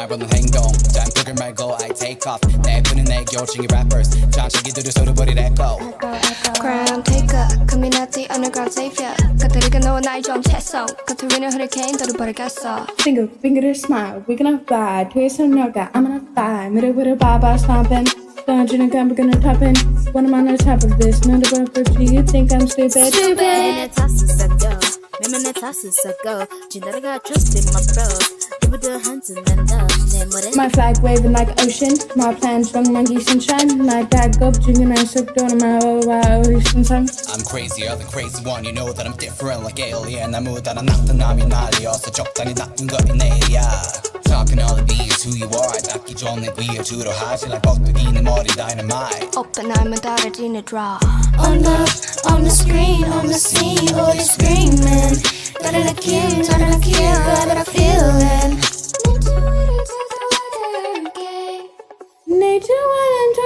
말 보는 행동 짠폭을 말고 I take off 내부는 내 교칭이 rappers 장치기들을 소리버리 echo Crown taker community underground savior 겉으리가 너와 나의 좀 채송 겉으리는 hurricane 들어버리겠어 Finger smile we gonna fly twist and yoga I'm gonna fly with a baba stomping Dungeon and gun, we're gonna top in when I'm on the top of this None of you think I'm stupid 내 탓을 쌓여 매매 내 탓을 쌓고 지나다가 trust in my bros 이보다 한숨난다 내 머리 My flag waving like ocean My plans strong monkey sunshine My bag up drinking and sick doing my ocean song I'm crazier than crazy one You know that I'm different like alien 아무데나 나타나면 난리여서 적당히 낚인 거인 내야 Talking all the beats who you are 닦기 전에 귀에 주로 하지 like 뻑뻑이 내 머리 dynamite 오pen 알면 다르지네 draw On the screen, on the scene, all you screaming 다른 느낌, 다른 느낌, got a feeling Nature went into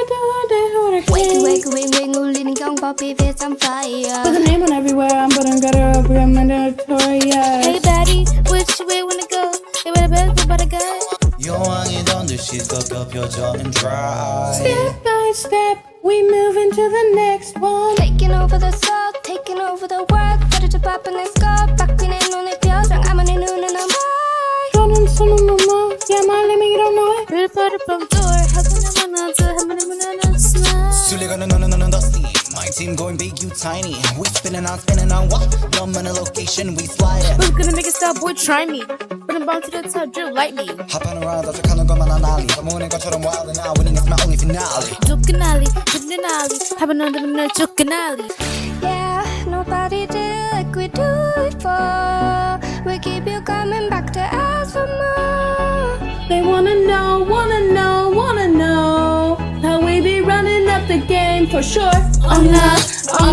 the hurricane Wake 울리는 경보비 it's on fire Put the name on everywhere I'm putting got her up I'm mandatoria Hey baddie, which way wanna go? Hey where the best about a guy? 여왕이 던듯이 꺾여 표정은 dry Step by step we move into the next one Taking over the soul, taking over the world 떨어져 바쁜 내 scope 바뀌는 눈의 표정 아마 내 눈은 안 보여 너는 손은 넘어 Yeah my limit you don't know it Real for the front door 하고 나면 또 한번에 문하는 smile 술래가는 너는 dusty My team going big you tiny We spinning on what? 너만의 location we sliding Who's gonna make it stop boy try me But I'm bound to the top drill lightly Hopping around 도착하는 것만 안 난리 떠모는 것처럼 wild and now winning is my only finale 쫓겨날리 쫓겨날리 하면 안 되면 날 쫓겨날리 Yeah, nobody do like we do it for We keep you coming back to ask for more They wanna know How we be running up the game for sure On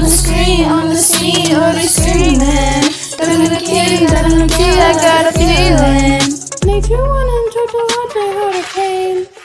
the screen, on the scene, all they screaming 다른 느낌, 다른 느낌, I got a feeling Nature went into the hurricane